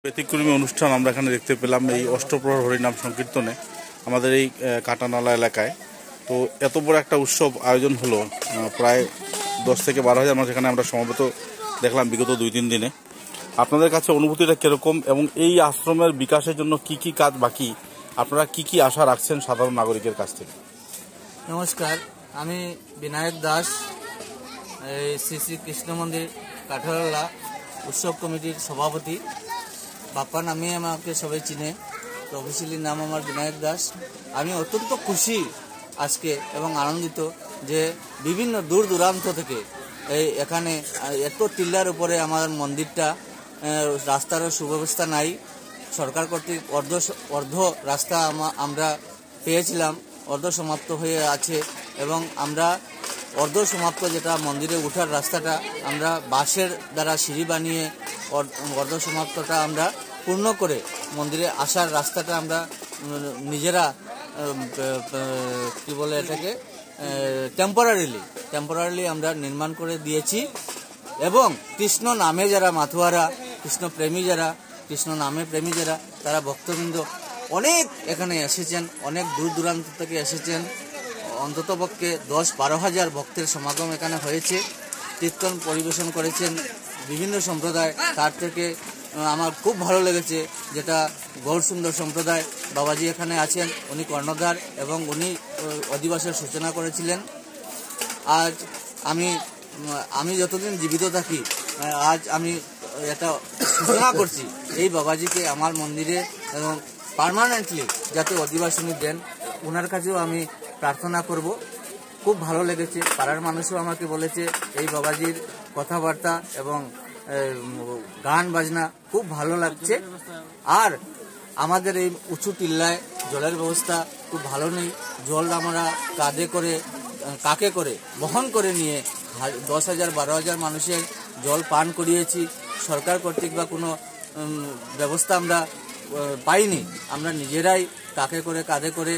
ব্যতিক্রমী অনুষ্ঠান আমরা এখানে দেখতে পেলাম এই অষ্টপ্রহর হরিনাম সংকীর্তনে আমাদের এই কাটানালা এলাকায়। তো এত বড় একটা উৎসব আয়োজন হলো, প্রায় 10 থেকে 12 হাজার মানুষ এখানে আমরা সমবেত দেখলাম বিগত 2-3 দিনে। আপনাদের কাছে অনুভূতিটা কিরকম এবং এই আশ্রমের বিকাশের জন্য কি কি কাজ বাকি, আপনারা কি কি আশা রাখছেন সাধারণ নাগরিকের কাছ থেকে? নমস্কার, আমি বিনায়ক দাস, শ্রী শ্রী কৃষ্ণ মন্দির কাঠারলা উৎসব কমিটির সভাপতি। বাপ্পা নামে আমাকে সবাই চিনে, তো অফিসিয়ালি নাম আমার বিনায়ক দাস। আমি অত্যন্ত খুশি আজকে এবং আনন্দিত যে বিভিন্ন দূর দূরান্ত থেকে এখানে এত টিল্লার উপরে আমার মন্দিরটা, রাস্তারও সুব্যবস্থা নাই। সরকার কর্তৃক অর্ধ রাস্তা আমরা পেয়েছিলাম, অর্ধ সমাপ্ত হয়ে আছে এবং আমরা অর্ধ সমাপ্ত যেটা মন্দিরে ওঠার রাস্তাটা আমরা বাঁশের দ্বারা সিঁড়ি বানিয়ে অর্ধ সমাপ্তটা আমরা পূর্ণ করে মন্দিরে আসার রাস্তাটা আমরা নিজেরা কি বলে এটাকে টেম্পোরারিলি আমরা নির্মাণ করে দিয়েছি। এবং কৃষ্ণ নামে যারা মাথুয়ারা, কৃষ্ণ প্রেমী যারা, কৃষ্ণ নামে প্রেমী যারা, তারা ভক্তবৃন্দ অনেক এখানে এসেছেন, অনেক দূর দূরান্ত থেকে এসেছেন। অন্ততপক্ষে 10-12 হাজার ভক্তের সমাগম এখানে হয়েছে। কীর্তন পরিবেশন করেছেন বিভিন্ন সম্প্রদায়। তার থেকে আমার খুব ভালো লেগেছে যেটা গৌর সুন্দর সম্প্রদায়, বাবাজি এখানে আছেন, উনি কর্ণধার এবং উনি অধিবাসের সূচনা করেছিলেন। আজ আমি যতদিন জীবিত থাকি, আজ আমি এটা সূচনা করছি এই বাবাজিকে আমার মন্দিরে এবং পার্মানেন্টলি যাতে অধিবাসনী দেন, ওনার কাছেও আমি প্রার্থনা করব। খুব ভালো লেগেছে, পাড়ার মানুষও আমাকে বলেছে এই বাবাজির কথাবার্তা এবং গান বাজনা খুব ভালো লাগছে। আর আমাদের এই উঁচু টিল্লায় জলের ব্যবস্থা খুব ভালো নেই। জল আমরা কাকে করে বহন করে নিয়ে 10,000-12,000 মানুষের জল পান করিয়েছি। সরকার কর্তৃক বা কোনো ব্যবস্থা আমরা পাইনি। আমরা নিজেরাই কাঁধে করে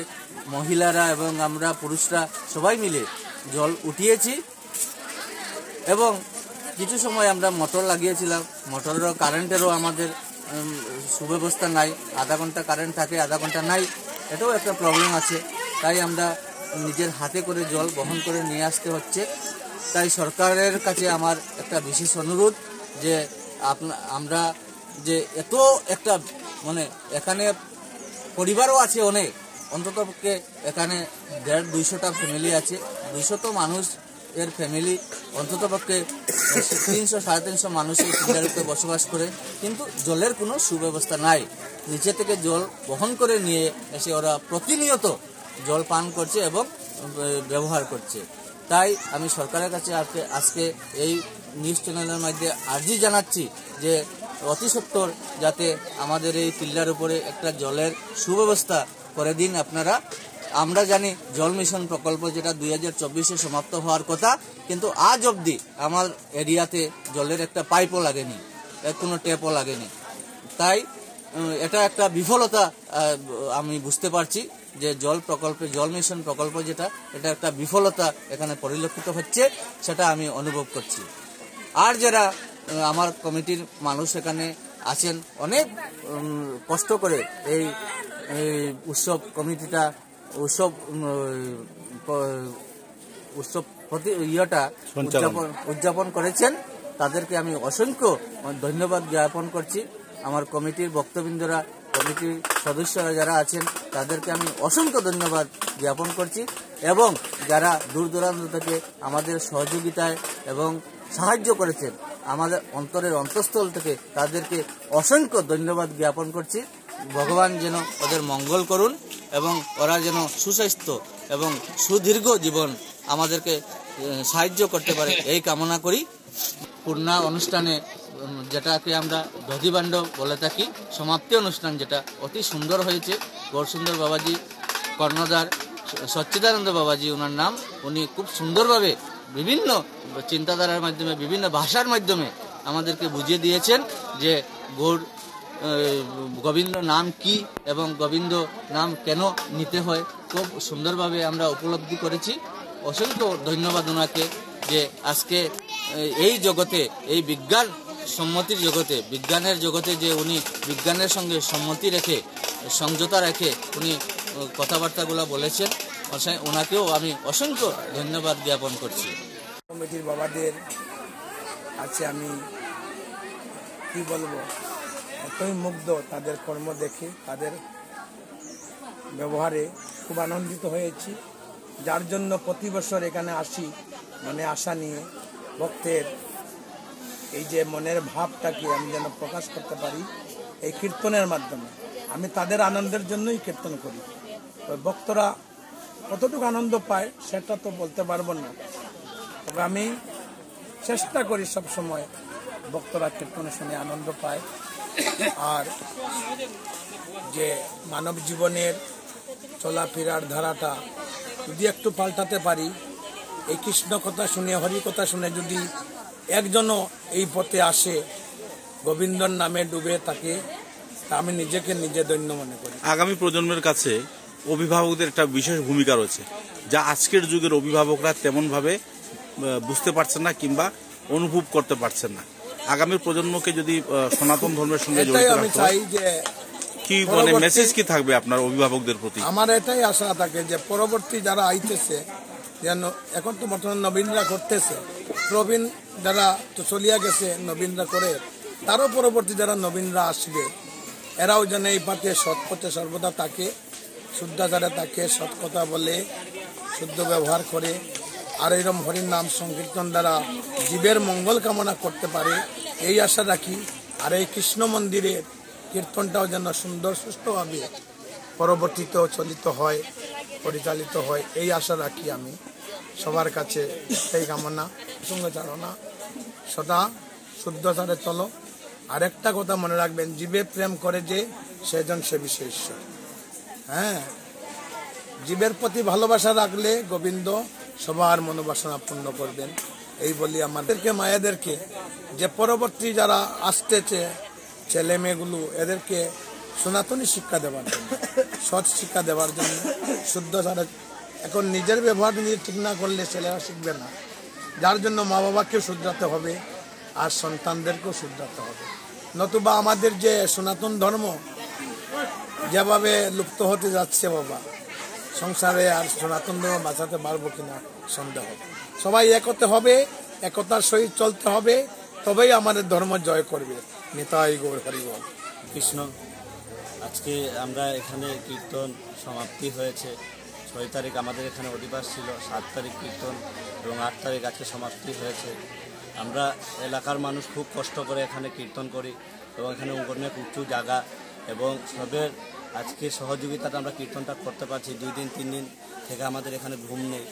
মহিলারা এবং আমরা পুরুষরা সবাই মিলে জল উঠিয়েছি। এবং কিছু সময় আমরা মোটর লাগিয়েছিলাম, মোটরেরও কারেন্টেরও আমাদের সুব্যবস্থা নাই। আধা ঘন্টা কারেন্ট থাকে, আধা ঘন্টা নাই, এটাও একটা প্রবলেম আছে। তাই আমরা নিজের হাতে করে জল বহন করে নিয়ে আসতে হচ্ছে। তাই সরকারের কাছে আমার একটা বিশেষ অনুরোধ যে আমরা যে এত একটা এখানে পরিবারও আছে অনেক, অন্ততপক্ষে এখানে 150-200টা ফ্যামিলি আছে। 200 মানুষ এর ফ্যামিলি, অন্ততপক্ষে 300-350 মানুষ এই টিল্লাতে বসবাস করে, কিন্তু জলের কোনো সুব্যবস্থা নাই। নিচে থেকে জল বহন করে নিয়ে এসে ওরা প্রতিনিয়ত জল পান করছে এবং ব্যবহার করছে। তাই আমি সরকারের কাছে আজকে এই নিউজ চ্যানেলের মধ্যে আর্জি জানাচ্ছি যে অতি সত্বর যাতে আমাদের এই টিল্লার উপরে একটা জলের সুব্যবস্থা করে দিন আপনারা। আমরা জানি জল মিশন প্রকল্প যেটা 2024-এ সমাপ্ত হওয়ার কথা, কিন্তু আজ অবধি আমার এরিয়াতে জলের একটা পাইপও লাগেনি, কোনো ট্যাপও লাগেনি। তাই এটা একটা বিফলতা আমি বুঝতে পারছি যে জল মিশন প্রকল্প যেটা, এটা একটা বিফলতা এখানে পরিলক্ষিত হচ্ছে, সেটা আমি অনুভব করছি। আর যারা আমার কমিটির মানুষ এখানে আছেন, অনেক কষ্ট করে এই উৎসব কমিটিটা উৎসব উদযাপন করেছেন, তাদেরকে আমি অসংখ্য ধন্যবাদ জ্ঞাপন করছি। আমার কমিটির ভক্তবৃন্দরা, কমিটির সদস্যরা যারা আছেন, তাদেরকে আমি অসংখ্য ধন্যবাদ জ্ঞাপন করছি। এবং যারা দূর দূরান্ত থেকে আমাদের সহযোগিতায় এবং সাহায্য করেছেন, আমাদের অন্তরের অন্তঃস্থল থেকে তাদেরকে অসংখ্য ধন্যবাদ জ্ঞাপন করছি। ভগবান যেন ওদের মঙ্গল করুন এবং ওরা যেন সুস্বাস্থ্য এবং সুদীর্ঘ জীবন আমাদেরকে সাহায্য করতে পারে, এই কামনা করি। পূর্ণা অনুষ্ঠানে যেটাকে আমরা দধিবাণ্ড বলে থাকি, সমাপ্তি অনুষ্ঠান যেটা অতি সুন্দর হয়েছে। গৌরসুন্দর বাবাজি, কর্ণধার সচ্চিদানন্দ বাবাজি ওনার নাম, উনি খুব সুন্দরভাবে বিভিন্ন চিন্তাধারার মাধ্যমে, বিভিন্ন ভাষার মাধ্যমে আমাদেরকে বুঝিয়ে দিয়েছেন যে গোবিন্দ নাম কি এবং গোবিন্দ নাম কেন নিতে হয়। খুব সুন্দরভাবে আমরা উপলব্ধি করেছি। অসংখ্য ধন্যবাদ ওনাকে যে আজকে এই জগতে, এই বিজ্ঞান সম্মতির জগতে, বিজ্ঞানের জগতে যে উনি বিজ্ঞানের সঙ্গে সম্মতি রেখে, সংযতা রেখে উনি কথাবার্তাগুলো বলেছেন, ওনাকেও আমি অসংখ্য ধন্যবাদ জ্ঞাপন করছি। কমিটির বাবাদের আছে, আমি কি বলবো, এতই মুগ্ধ তাদের কর্ম দেখে, তাদের ব্যবহারে খুব আনন্দিত হয়েছি, যার জন্য প্রতি বছর এখানে আসি মনে আশা নিয়ে ভক্তের এই যে মনের ভাবটাকে আমি যেন প্রকাশ করতে পারি এই কীর্তনের মাধ্যমে। আমি তাদের আনন্দের জন্যই কীর্তন করি। তো ভক্তরা কতটুকু আনন্দ পায় সেটা তো বলতে পারবো না, তবে আমি চেষ্টা করি সব সময় ভক্তরা কীর্তনের শুনে আনন্দ পায়। আর যে মানব জীবনের চলাফেরার ধারাটা যদি একটু পাল্টাতে পারি, এই কৃষ্ণ কথা শুনে, হরি কথা শুনে যদি একজনও এই পথে আসে, গোবিন্দর নামে ডুবে থাকে, তা আমি নিজেকে নিজে ধন্য মনে করি। আগামী প্রজন্মের কাছে অভিভাবকদের একটা বিশেষ ভূমিকা রয়েছে, যা আজকের যুগের অভিভাবকরা তেমনভাবে বুঝতে পারছেন না কিংবা অনুভব করতে পারছেন না। আগামী প্রজন্মকে যদি সনাতন ধর্মের সঙ্গে জড়িত আমি রাখতে চাই যে কি মানে মেসেজ কি থাকবে আপনার অভিভাবকদের প্রতি? আমার এটাই আশা থাকে যে পরবর্তী যারা আইতেছে, যেন এখন তো বর্তমান নবীনরা করতেছে, প্রবীণ যারা তো চলিয়া গেছে নবীনরা করে, তারও পরবর্তী যারা নবীনরা আসবে, এরাও যেন এই পাতে সৎ পথে সর্বদা থাকে, শুদ্ধাচারে থাকে, সৎ কথা বলে, শুদ্ধ ব্যবহার করে, আর এরকম হরির নাম সংকীর্তন দ্বারা জীবের মঙ্গল কামনা করতে পারে, এই আশা রাখি। আর এই কৃষ্ণ মন্দিরের কীর্তনটাও যেন সুন্দর সুষ্ঠুভাবে পরবর্তীতেও চলিত হয়, পরিচালিত হয়, এই আশা রাখি আমি সবার কাছে। সেই কামনা, সঙ্গে চালনা, সদা শুদ্ধাচারে চলো। আরেকটা কথা মনে রাখবেন, জীবে প্রেম করে যে সেজন সে বিষয় ঈশ্বর। হ্যাঁ, জীবের প্রতি ভালোবাসা রাখলে গোবিন্দ সবার মনোবাসনা পূর্ণ করবেন। এই বলি আমাদেরকে, মায়েদেরকে, যে পরবর্তী যারা আসতেছে ছেলে মেয়েগুলো, এদেরকে সনাতনী শিক্ষা দেওয়ার জন্য, সৎ শিক্ষা দেওয়ার জন্য, শুদ্ধাচারে। এখন নিজের ব্যবহার নিজে ঠিক না করলে ছেলেরা শিখবে না, যার জন্য মা বাবাকেও শুধরাতে হবে আর সন্তানদেরকেও শুধরাতে হবে। নতুবা আমাদের যে সনাতন ধর্ম যেভাবে লুপ্ত হতে যাচ্ছে বাবা, সংসারে আর সনাতন ধর্ম বাঁচাতে পারবো কিনা সন্দেহ। সবাই এক হতে হবে, একতার সহিত চলতে হবে, তবেই আমাদের ধর্ম জয় করবে। নিতাই গৌর হরি বল। কৃষ্ণ। আজকে আমরা এখানে কীর্তন সমাপ্তি হয়েছে। 6 তারিখ আমাদের এখানে অধিবাস ছিল, 7 তারিখ কীর্তন এবং 8 তারিখ আজকে সমাপ্তি হয়েছে। আমরা এলাকার মানুষ খুব কষ্ট করে এখানে কীর্তন করি এবং এখানে অনেক উঁচু জায়গা এবং সবের আজকে সহযোগিতাতে আমরা কীর্তনটা করতে পারছি। 2 দিন 3 দিন থেকে আমাদের এখানে ঘুম নেই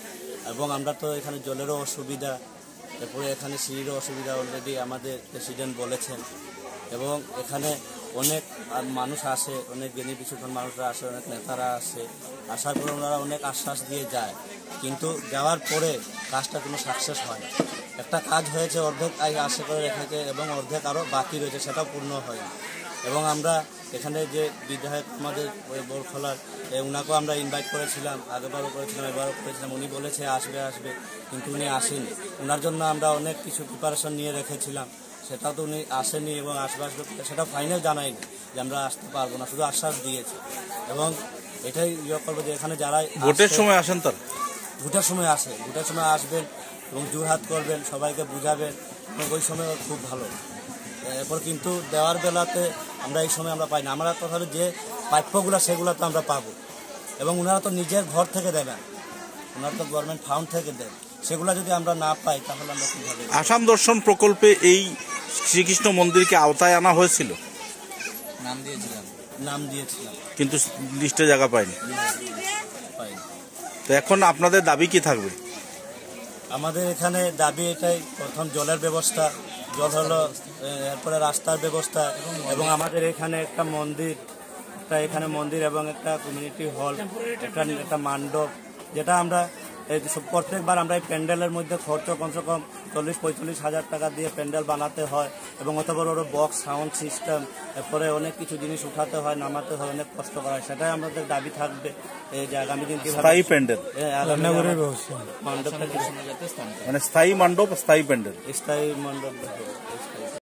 এবং আমরা তো এখানে জলেরও অসুবিধা, এরপরে এখানে সিঁড়িরও অসুবিধা অলরেডি আমাদের প্রেসিডেন্ট বলেছেন। এবং এখানে অনেক মানুষ আসে, অনেক জ্ঞানী বিচক্ষণ মানুষরা আসে, অনেক নেতারা আসে, আসার পরে ওনারা অনেক আশ্বাস দিয়ে যায়, কিন্তু যাওয়ার পরে কাজটা কোনো সাকসেস হয় না। একটা কাজ হয়েছে, অর্ধেক আশা করে রেখেছে এবং অর্ধেক আরও বাকি রয়েছে, সেটাও পূর্ণ হয় না। এবং আমরা এখানে যে বিধায়ক আমাদের বরখলার, ওনাকেও আমরা ইনভাইট করেছিলাম, আগেবারও করেছিলাম, এবারও করেছিলাম। উনি বলেছে আসবে আসবে, কিন্তু উনি আসেনি। ওনার জন্য আমরা অনেক কিছু প্রিপারেশন নিয়ে রেখেছিলাম, সেটাও তো উনি আসেনি এবং আসবে আসবে সেটা ফাইনাল জানায়নি যে আমরা আসতে পারবো না, শুধু আশ্বাস দিয়েছে। এবং এটাই করবো যে এখানে যারা ভোটের সময় আসেন, তার ভোটের সময় আসে, ভোটের সময় আসবেন এবং জোরহাত করবেন, সবাইকে বুঝাবেন, এবং ওই সময় খুব ভালো। এরপর কিন্তু দেওয়ার বেলাতে আমরা এই সময় আমরা পাই না। আমরা কথা যে প্রাপ্যগুলো সেগুলো তো আমরা পাবো, এবং ওনারা তো নিজের ঘর থেকে দেবেন, ওনারা তো গভর্নমেন্ট ফান্ড থেকে দেন, সেগুলো যদি আমরা না পাই তাহলে আমরা কীভাবে? আসাম দর্শন প্রকল্পে এই শ্রীকৃষ্ণ মন্দিরকে আওতায় আনা হয়েছিল, নাম দিয়েছিলাম, কিন্তু লিস্টে জায়গা পাইনি। তো এখন আপনাদের দাবি কি থাকবে? আমাদের এখানে দাবি এটাই, প্রথম জলের ব্যবস্থা, জল হলো, এরপরে রাস্তার ব্যবস্থা, এবং আমাদের এখানে একটা মন্দির, এখানে মন্দির এবং একটা কমিউনিটি হল, একটা মণ্ডপ, যেটা আমরা প্রত্যেকবার আমরা এই প্যান্ডেলের মধ্যে খরচ কমসে কম 40-45 হাজার টাকা দিয়ে প্যান্ডেল বানাতে হয়, এবং অত বড় বড় বক্স, সাউন্ড সিস্টেম, এরপরে অনেক কিছু জিনিস উঠাতে হয়, নামাতে হয়, অনেক কষ্ট করা হয়। সেটাই আমাদের দাবি থাকবে, এই যে আগামী দিন স্থায়ী প্যান্ডেল, মণ্ডপটা মানে স্থায়ী মণ্ডপ, স্থায়ী প্যান্ডেল, স্থায়ী মণ্ডপ।